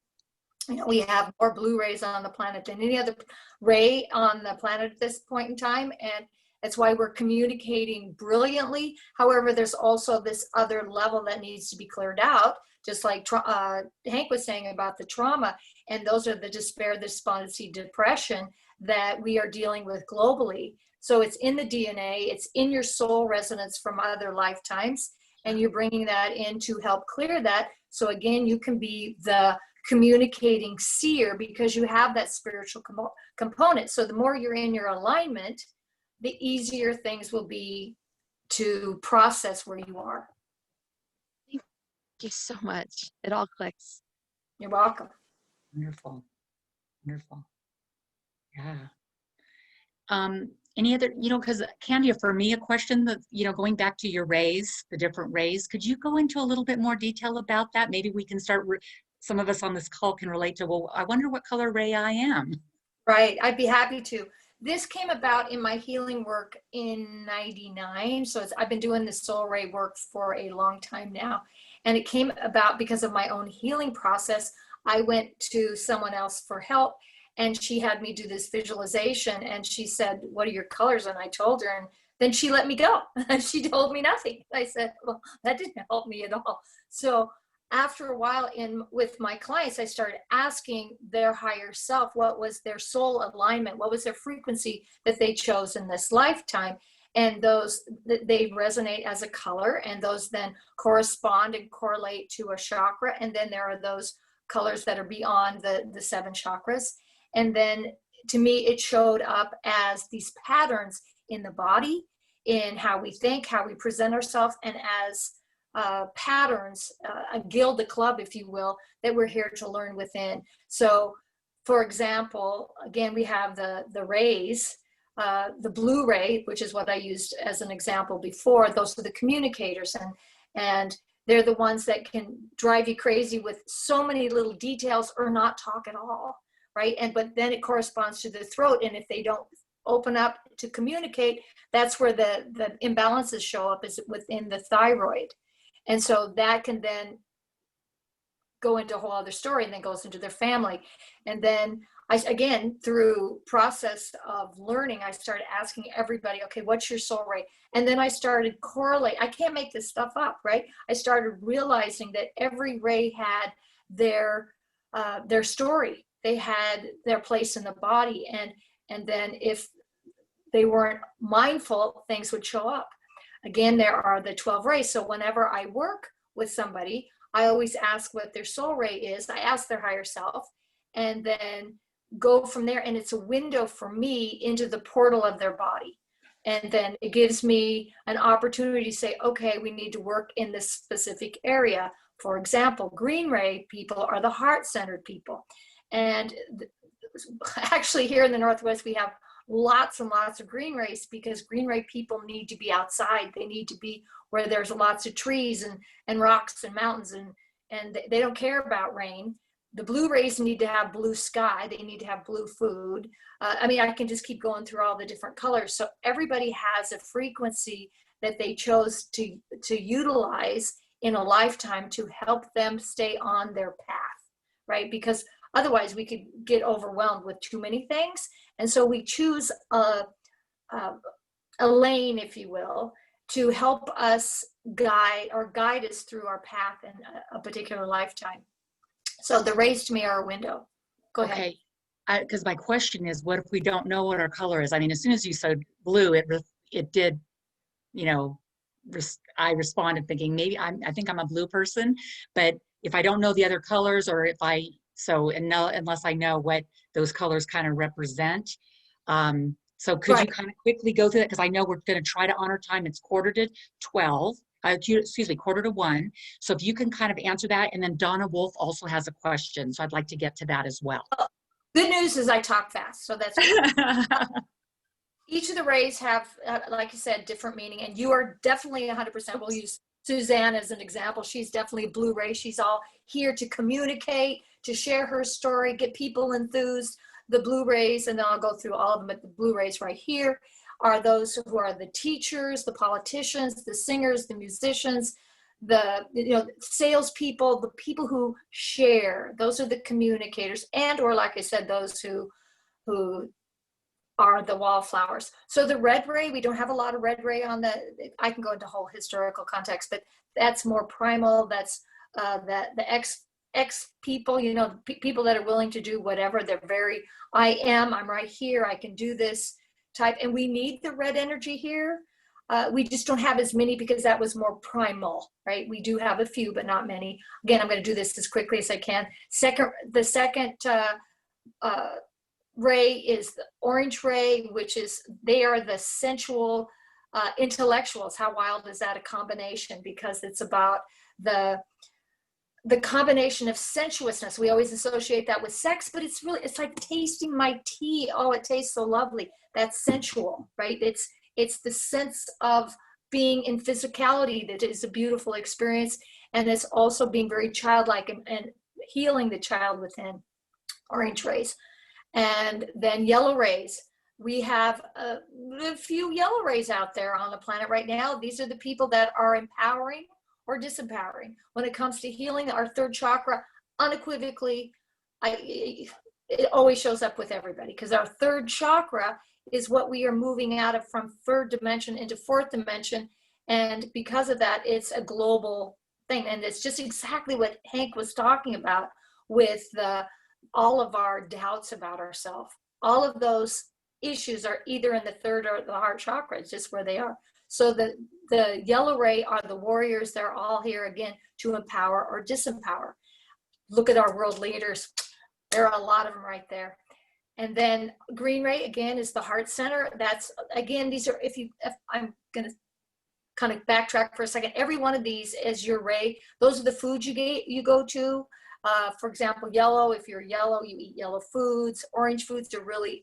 We have more blue rays on the planet than any other ray on the planet at this point in time, and that's why we're communicating brilliantly. However, there's also this other level that needs to be cleared out, just like Hank was saying about the trauma, and those are the despair, despondency, depression that we are dealing with globally. So it's in the DNA, it's in your soul resonance from other lifetimes, and you're bringing that in to help clear that. So again, you can be the communicating seer because you have that spiritual component. So the more you're in your alignment, the easier things will be to process where you are. Thank you so much. It all clicks. You're welcome. Wonderful. Wonderful. Yeah. Any other, because Candia, for me, a question that, going back to your rays, the different rays, could you go into a little bit more detail about that? Maybe we can start, some of us on this call can relate to, well, I wonder what color ray I am. Right, I'd be happy to. This came about in my healing work in '99. So I've been doing this soul ray work for a long time now. And it came about because of my own healing process. I went to someone else for help, and she had me do this visualization, and she said, what are your colors? And I told her, and then she let me go. She told me nothing. I said, well, that didn't help me at all. So after a while with my clients, I started asking their higher self, what was their soul alignment? What was their frequency that they chose in this lifetime? And those, they resonate as a color, and those then correspond and correlate to a chakra. And then there are those colors that are beyond the 7 chakras. And then to me, it showed up as these patterns in the body, in how we think, how we present ourselves, and as patterns, a guild, a club, if you will, that we're here to learn within. So for example, again, we have the rays, the blue ray, which is what I used as an example before. Those are the communicators, and they're the ones that can drive you crazy with so many little details or not talk at all, right? But then it corresponds to the throat, and if they don't open up to communicate, that's where the imbalances show up, is within the thyroid. And so that can then go into a whole other story, and then goes into their family. And then again, through process of learning, I started asking everybody, okay, what's your soul ray? And then I started correlate. I can't make this stuff up, right? I started realizing that every ray had their story. They had their place in the body. And then if they weren't mindful, things would show up. Again, there are the 12 rays. So whenever I work with somebody, I always ask what their soul ray is. I ask their higher self, and then go from there. And it's a window for me into the portal of their body. And then it gives me an opportunity to say, okay, we need to work in this specific area. For example, green ray people are the heart-centered people. And actually here in the Northwest, we have lots and lots of green rays, because green ray people need to be outside. They need to be where there's lots of trees and rocks and mountains, and they don't care about rain. The blue rays need to have blue sky. They need to have blue food. I mean, I can just keep going through all the different colors. So everybody has a frequency that they chose to utilize in a lifetime to help them stay on their path, right? Because otherwise we could get overwhelmed with too many things. And so we choose a lane, if you will, to help us guide us through our path in a particular lifetime. So the rays to me are a window. Go ahead. Okay, because my question is, what if we don't know what our color is? I mean, as soon as you said blue, it did, you know, I responded thinking maybe I think I'm a blue person, but if I don't know the other colors, or if unless I know what those colors kind of represent. So could you kind of quickly go through that? Because I know we're going to try to honor time. It's 11:45. Excuse me, 1:45. So if you can kind of answer that, and then Donna Wolf also has a question. So I'd like to get to that as well. Good news is I talk fast, so that's good. Each of the rays have, like you said, different meaning, and you are definitely 100%. We'll use Suzanne as an example. She's definitely a blue ray. She's all here to communicate, to share her story, get people enthused. The blue rays, and then I'll go through all of them, but the blue rays right here are those who are the teachers, the politicians, the singers, the musicians, the salespeople, the people who share. Those are the communicators, and or like I said, those who are the wallflowers. So the red ray, we don't have a lot of red ray on I can go into whole historical context, but that's more primal. That's the X people, people that are willing to do whatever. They're very, I'm right here, I can do this type. And we need the red energy here. We just don't have as many, because that was more primal, right? We do have a few, but not many. Again, I'm going to do this as quickly as I can. The second ray is the orange ray, which is, they are the sensual intellectuals. How wild is that a combination? Because it's about the combination of sensuousness. We always associate that with sex, but it's like tasting my tea. Oh, it tastes so lovely. That's sensual, right? It's the sense of being in physicality that is a beautiful experience. And it's also being very childlike and healing the child within. Orange rays. And then yellow rays. We have a few yellow rays out there on the planet right now. These are the people that are empowering or disempowering. When it comes to healing our third chakra, unequivocally, it always shows up with everybody, because our third chakra is what we are moving out of from third dimension into fourth dimension. And because of that, it's a global thing. And it's just exactly what Hank was talking about with all of our doubts about ourselves. All of those issues are either in the third or the heart chakra. It's just where they are. So the yellow ray are the warriors. They're all here again to empower or disempower. Look at our world leaders. There are a lot of them right there. And then green ray again is the heart center. That's again, these are, if I'm going to kind of backtrack for a second. Every one of these is your ray. Those are the foods you go to. For example, yellow, if you're yellow, you eat yellow foods. Orange foods are really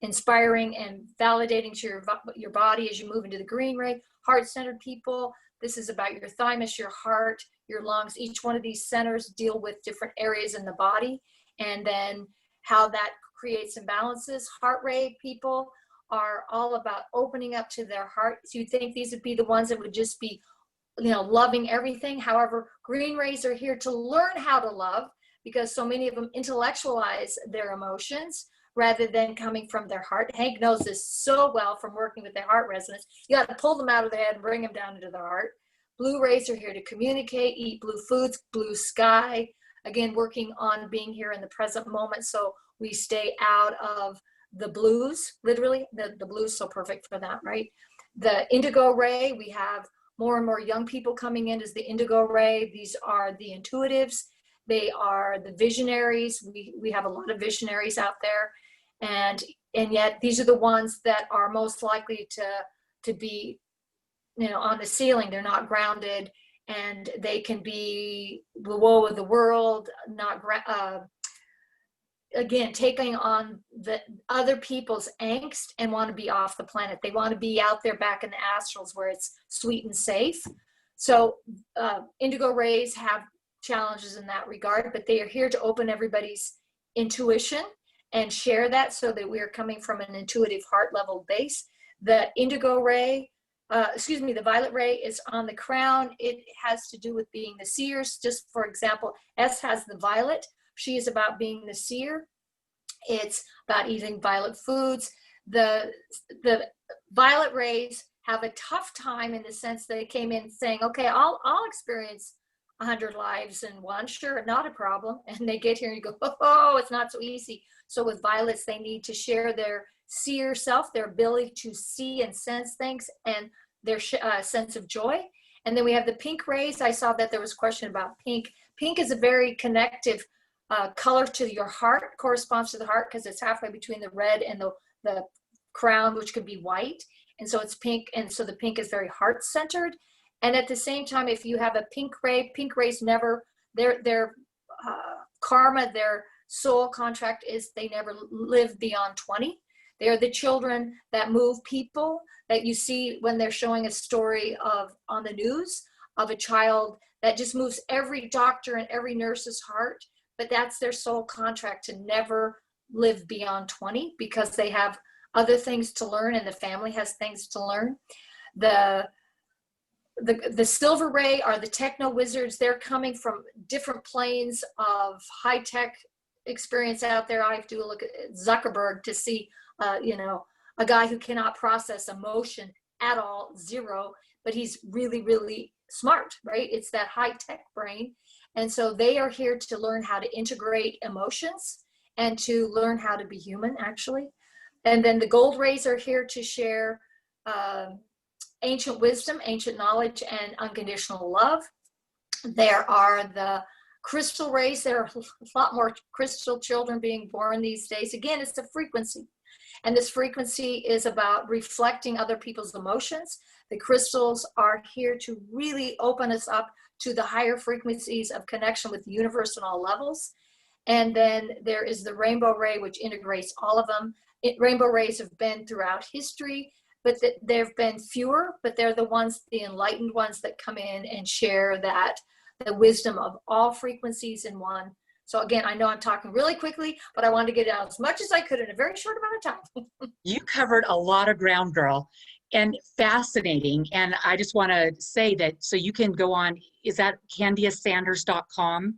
inspiring and validating to your body as you move into the green ray. Heart-centered people, this is about your thymus, your heart, your lungs. Each one of these centers deal with different areas in the body, and then how that creates imbalances. Heart ray people are all about opening up to their heart. So you think these would be the ones that would just be, loving everything. However, green rays are here to learn how to love, because so many of them intellectualize their emotions rather than coming from their heart. Hank knows this so well from working with their heart resonance. You got to pull them out of their head and bring them down into their heart. Blue rays are here to communicate, eat blue foods, blue sky. Again, working on being here in the present moment so we stay out of the blues, literally. The blues so perfect for that, right? The indigo ray, we have more and more young people coming in as the indigo ray. These are the intuitives. They are the visionaries. We have a lot of visionaries out there. And yet these are the ones that are most likely to be, on the ceiling. They're not grounded, and they can be the woe of the world, not again, taking on the other people's angst and want to be off the planet. They want to be out there back in the astrals where it's sweet and safe. So indigo rays have challenges in that regard, but they are here to open everybody's intuition and share that so that we are coming from an intuitive heart level base. The indigo ray, the violet ray is on the crown. It has to do with being the seers. Just for example, S has the violet. She is about being the seer. It's about eating violet foods. The violet rays have a tough time in the sense they came in saying, okay, I'll experience 100 lives in one, sure, not a problem. And they get here and you go, oh, it's not so easy. So with violets, they need to share their seer self, their ability to see and sense things, and their sense of joy. And then we have the pink rays. I saw that there was a question about pink. Pink is a very connective color to your heart, corresponds to the heart because it's halfway between the red and the crown, which could be white. And so it's pink. And so the pink is very heart centered. And at the same time, if you have a pink rays never, their karma, their soul contract is they never live beyond 20. They are the children that move people that you see when they're showing a story on the news of a child that just moves every doctor and every nurse's heart. But that's their soul contract to never live beyond 20 because they have other things to learn and the family has things to learn. The silver ray are the techno wizards. They're coming from different planes of high-tech experience out there. I have to look at Zuckerberg to see, a guy who cannot process emotion at all, zero, but he's really, really smart, right? It's that high-tech brain. And so they are here to learn how to integrate emotions and to learn how to be human, actually. And then the gold rays are here to share ancient wisdom, ancient knowledge, and unconditional love. There are the crystal rays. There are a lot more crystal children being born these days. Again, it's a frequency. And this frequency is about reflecting other people's emotions. The crystals are here to really open us up to the higher frequencies of connection with the universe on all levels. And then there is the rainbow ray, which integrates all of them. Rainbow rays have been throughout history, but there have been fewer, but they're the ones, the enlightened ones that come in and share that, the wisdom of all frequencies in one. So again, I know I'm talking really quickly, but I wanted to get out as much as I could in a very short amount of time. You covered a lot of ground, girl, and fascinating. And I just want to say that, so you can go on, is that candiasanders.com?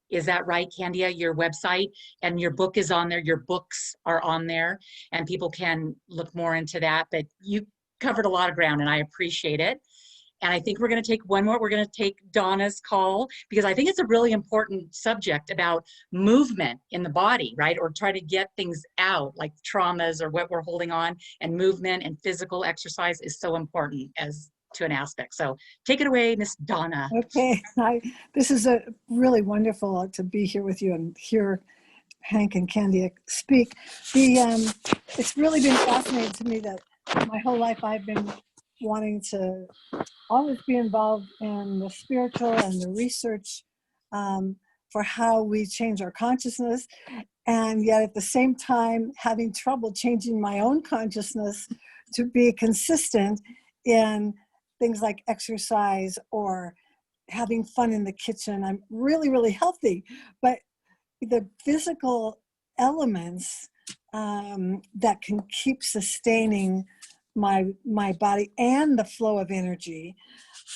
Is that right, Candia, your website? And your book is on there, your books are on there, and people can look more into that. But you covered a lot of ground, and I appreciate it. And I think we're going to take one more. We're going to take Donna's call, because I think it's a really important subject about movement in the body, right? Or try to get things out, like traumas or what we're holding on, and movement and physical exercise is so important as to an aspect. So take it away, Miss Donna. Okay, this is really wonderful to be here with you and hear Hank and Candia speak. It's really been fascinating to me that my whole life I've been wanting to always be involved in the spiritual and the research for how we change our consciousness, and yet at the same time having trouble changing my own consciousness to be consistent in things like exercise or having fun in the kitchen. I'm really, really healthy, but the physical elements that can keep sustaining my body and the flow of energy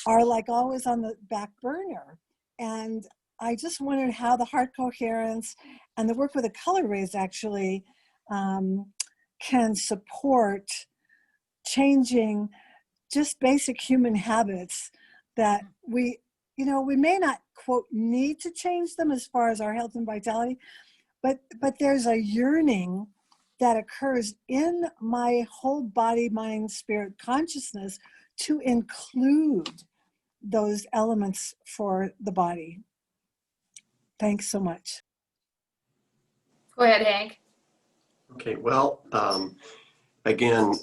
are like always on the back burner. And I just wondered how the heart coherence and the work with the color rays actually can support changing just basic human habits that we may not, quote, need to change them as far as our health and vitality, but there's a yearning that occurs in my whole body, mind, spirit consciousness to include those elements for the body. Thanks so much. Go ahead, Hank. Okay, well, again,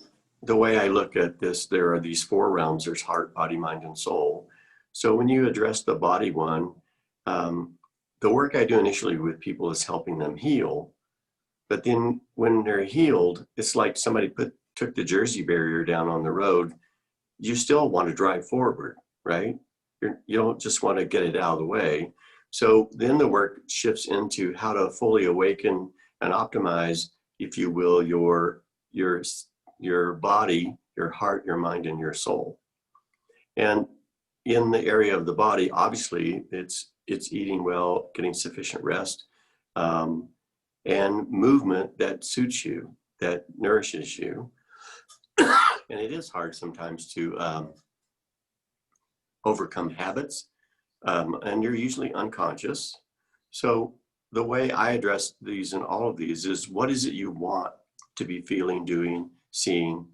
the way I look at this, there are these 4 realms. There's heart, body, mind, and soul. So when you address the body one, the work I do initially with people is helping them heal. But then when they're healed, it's like somebody took the Jersey barrier down on the road. You still want to drive forward, right? You don't just want to get it out of the way. So then the work shifts into how to fully awaken and optimize, if you will, your body, your heart, your mind, and your soul. And in the area of the body, obviously, it's eating well, getting sufficient rest, and movement that suits you, that nourishes you. And it is hard sometimes to overcome habits, and you're usually unconscious. So the way I address these and all of these is, what is it you want to be feeling, doing, seeing,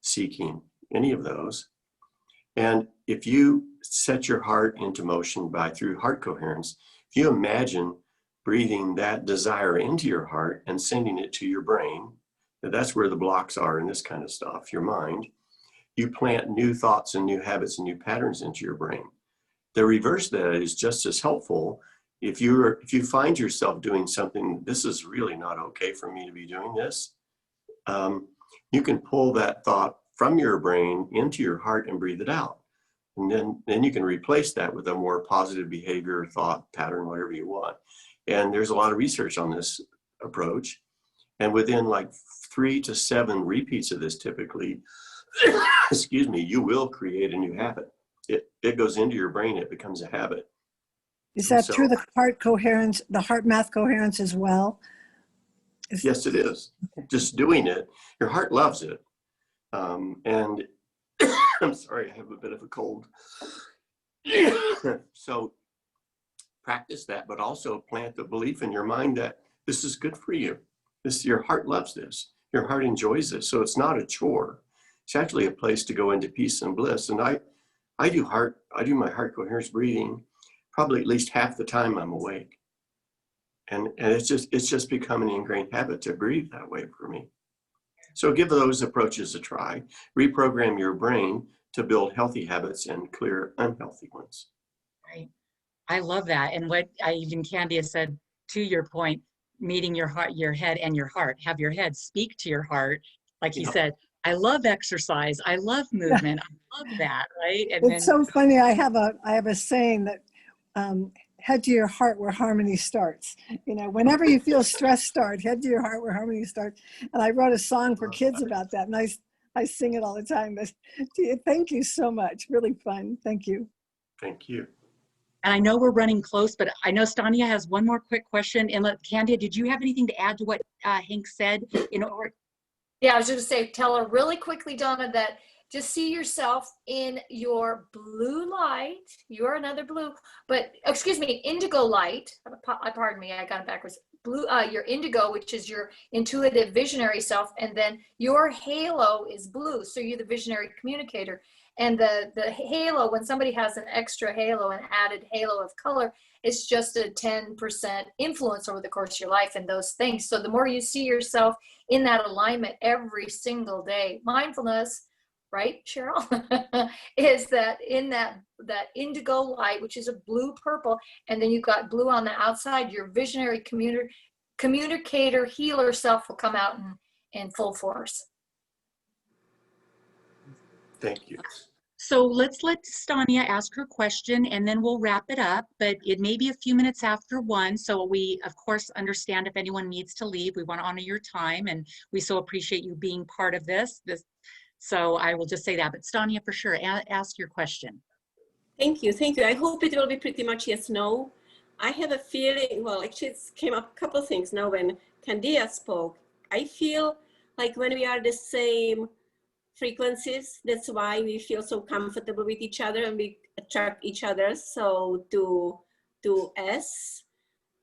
seeking, any of those? And if you set your heart into motion through heart coherence, if you imagine breathing that desire into your heart and sending it to your brain, that's where the blocks are in this kind of stuff, your mind. You plant new thoughts and new habits and new patterns into your brain. The reverse of that is just as helpful. If you find yourself doing something, this is really not okay for me to be doing this, you can pull that thought from your brain into your heart and breathe it out. And then you can replace that with a more positive behavior, thought, pattern, whatever you want. And there's a lot of research on this approach. And within like 3 to 7 repeats of this typically, excuse me, you will create a new habit. It goes into your brain, it becomes a habit. Is that true, the heart coherence, the heart math coherence as well? Yes, it is. Just doing it, your heart loves it. And I'm sorry, I have a bit of a cold. So practice that, but also plant the belief in your mind that this is good for you. Your heart loves this. Your heart enjoys this. So it's not a chore. It's actually a place to go into peace and bliss. And I do my heart coherence breathing probably at least half the time I'm awake. And it's just become an ingrained habit to breathe that way for me. So give those approaches a try. Reprogram your brain to build healthy habits and clear unhealthy ones. Right. I love that. And what even Candia said, to your point, meeting your heart, your head and your heart. Have your head speak to your heart. Like he said, I love exercise. I love movement. I love that, right? And it's so funny. I have a saying that head to your heart where harmony starts. You know, whenever you feel stress, start, head to your heart where harmony starts. And I wrote a song for kids about that, and I sing it all the time. But thank you so much. Really fun. Thank you. Thank you. And I know we're running close, but I know Stania has one more quick question. And Candia, did you have anything to add to what Hank said? Yeah, I was just going to say, tell her really quickly, Donna, that just see yourself in your blue light. You are another blue, but excuse me, indigo light. Pardon me, I got it backwards. Blue, your indigo, which is your intuitive visionary self, and then your halo is blue. So you're the visionary communicator. And the halo, when somebody has an extra halo, an added halo of color, it's just a 10% influence over the course of your life and those things. So the more you see yourself in that alignment every single day, mindfulness, right, Cheryl? Is that in that indigo light, which is a blue purple, and then you've got blue on the outside, your visionary communicator healer self will come out in full force. Thank you. So let's let Stania ask her question and then we'll wrap it up, but it may be a few minutes after 1. So we of course understand if anyone needs to leave. We want to honor your time and we so appreciate you being part of this. So I will just say that, but Stania, for sure, ask your question. Thank you, thank you. I hope it will be pretty much yes, no. I have a feeling, well, actually it's came up a couple of things now when Candia spoke. I feel like when we are the same frequencies, that's why we feel so comfortable with each other and we attract each other. So to us,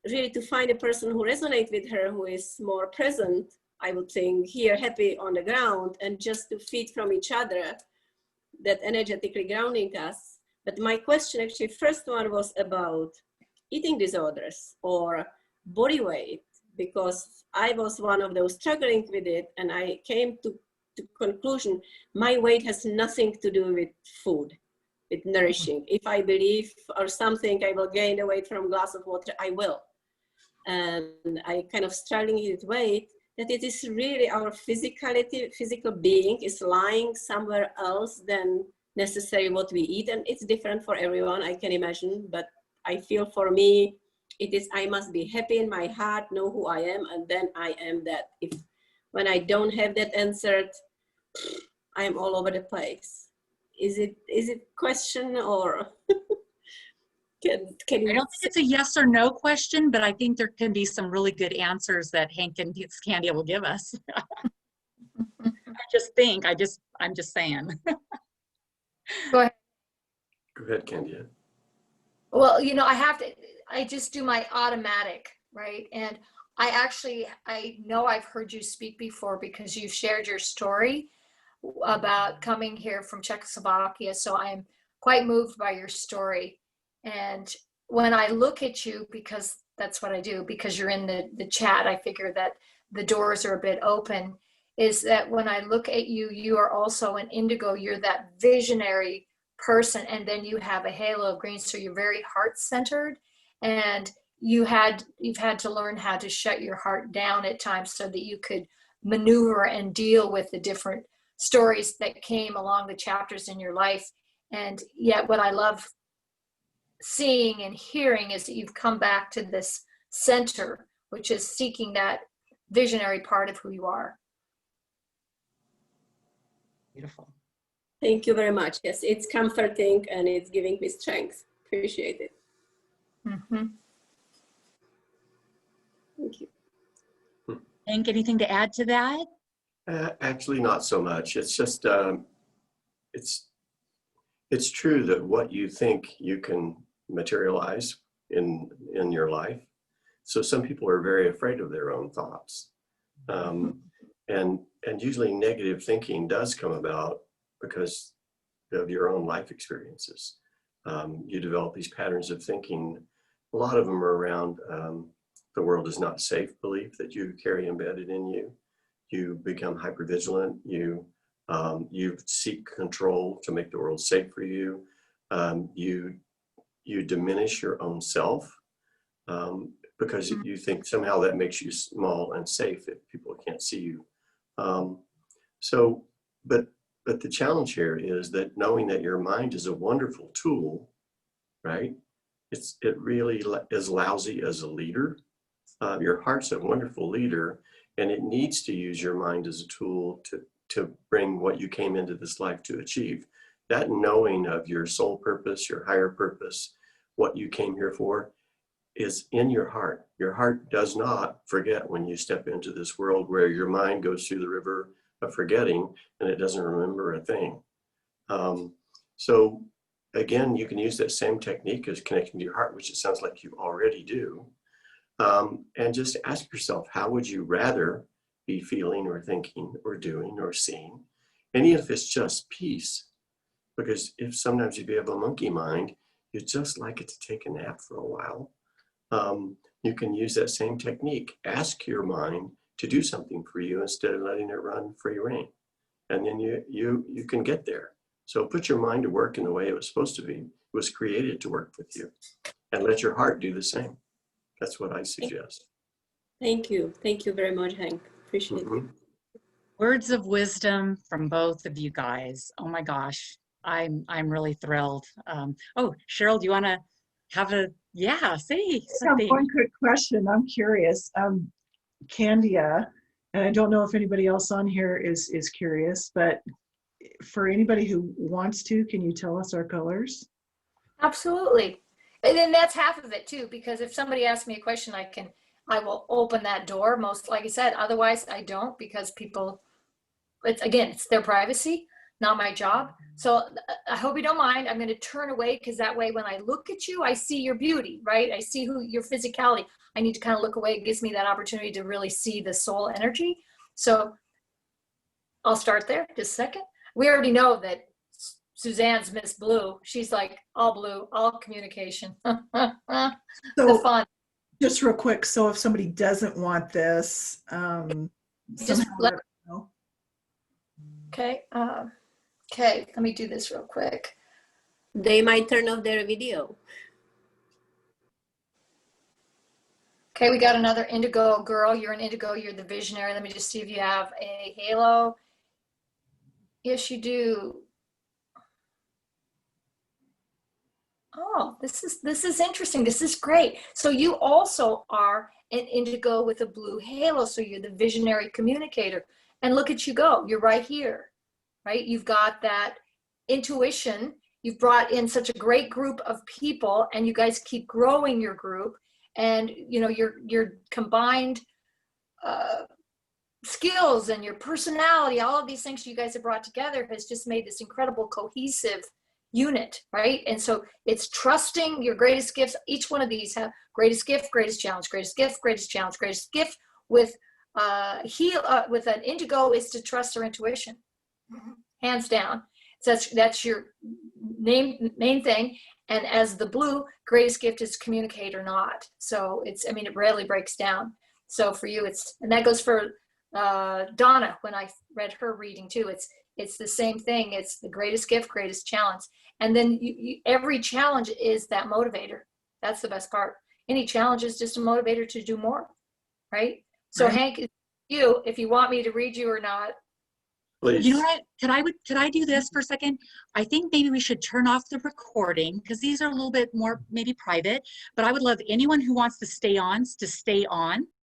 really to find a person who resonates with her, who is more present, I would think, here, happy on the ground, and just to feed from each other, that energetically grounding us. But my question, actually, first one was about eating disorders or body weight, because I was one of those struggling with it, and I came to conclusion, my weight has nothing to do with food, with nourishing. If I believe or something I will gain the weight from a glass of water, I will. And I kind of struggling with weight, that it is really our physicality, physical being is lying somewhere else than necessarily what we eat. And it's different for everyone, I can imagine, but I feel for me, it is, I must be happy in my heart, know who I am, and then I am that. When I don't have that answered, I am all over the place. Is it question or can you? I don't think it's a yes or no question, but I think there can be some really good answers that Hank and Candia will give us. I'm just saying. Go ahead. Go ahead, Candia. Well, you know, I just do my automatic, right? And I know I've heard you speak before because you've shared your story about coming here from Czechoslovakia. So I'm quite moved by your story. And when I look at you, because that's what I do, because you're in the chat, I figure that the doors are a bit open, is that when I look at you, you are also an indigo. You're that visionary person, and then you have a halo of green, so you're very heart-centered, and you've had to learn how to shut your heart down at times so that you could maneuver and deal with the different stories that came along the chapters in your life. And yet what I love seeing and hearing is that you've come back to this center, which is seeking that visionary part of who you are. Beautiful. Thank you very much. Yes, it's comforting and it's giving me strength. Appreciate it. Mm-hmm. Thank you. Hank, anything to add to that? Actually, not so much. It's just, it's true that what you think you can materialize in your life. So some people are very afraid of their own thoughts. And usually negative thinking does come about because of your own life experiences. You develop these patterns of thinking. A lot of them are around the world is not safe belief that you carry embedded in you. You become hypervigilant. You seek control to make the world safe for you. You diminish your own self because you think somehow that makes you small and safe if people can't see you. But the challenge here is that knowing that your mind is a wonderful tool, right? It really is lousy as a leader. Your heart's a wonderful leader, and it needs to use your mind as a tool to bring what you came into this life to achieve. That knowing of your soul purpose, your higher purpose, what you came here for, is in your heart. Your heart does not forget when you step into this world where your mind goes through the river of forgetting and it doesn't remember a thing. So again, you can use that same technique as connecting to your heart, which it sounds like you already do. And just ask yourself, how would you rather be feeling or thinking or doing or seeing? And even if it's just peace, because sometimes if you have a monkey mind, you just like it to take a nap for a while. You can use that same technique. Ask your mind to do something for you instead of letting it run free rein. and then you can get there. So put your mind to work in the way it was supposed to be. It was created to work with you, and let your heart do the same. That's what I suggest. Thank you. Thank you very much, Hank. Appreciate it. Words of wisdom from both of you guys. Oh my gosh, I'm really thrilled. Oh, Cheryl, do you want to have a say something? One quick question. I'm curious. Candia, and I don't know if anybody else on here is curious, but for anybody who wants to, can you tell us our colors? Absolutely. And then that's half of it too, because if somebody asks me a question, I will open that door most, like I said, otherwise I don't, because people, it's their privacy, not my job. So I hope you don't mind. I'm going to turn away, because that way when I look at you, I see your beauty, right? I see your physicality. I need to kind of look away. It gives me that opportunity to really see the soul energy. So I'll start there just a second. We already know that Suzanne's Miss Blue. She's like all blue, all communication. The fun. Just real quick, so if somebody doesn't want this, Just let me know. Okay. Okay, let me do this real quick. They might turn off their video. Okay, we got another indigo girl. You're an indigo, you're the visionary. Let me just see if you have a halo. Yes, you do. Oh, this is interesting. This is great. So you also are an indigo with a blue halo. So you're the visionary communicator. And look at you go. You're right here, right? You've got that intuition. You've brought in such a great group of people, and you guys keep growing your group. And you know, your combined skills and your personality, all of these things you guys have brought together has just made this incredible cohesive unit, right? And so it's trusting your greatest gifts. Each one of these have greatest gift, greatest challenge, greatest gift, greatest challenge, greatest gift. With with an indigo is to trust their intuition, hands down. So that's your main thing. And as the blue, greatest gift is communicate or not. So it rarely breaks down. So for you, and that goes for Donna. When I read her reading too, it's the same thing. It's the greatest gift, greatest challenge. And then every challenge is that motivator. That's the best part. Any challenge is just a motivator to do more, right? So Right. Hank, if you want me to read you or not. Please. You know what? Could I do this for a second? I think maybe we should turn off the recording, because these are a little bit more maybe private, but I would love anyone who wants to stay on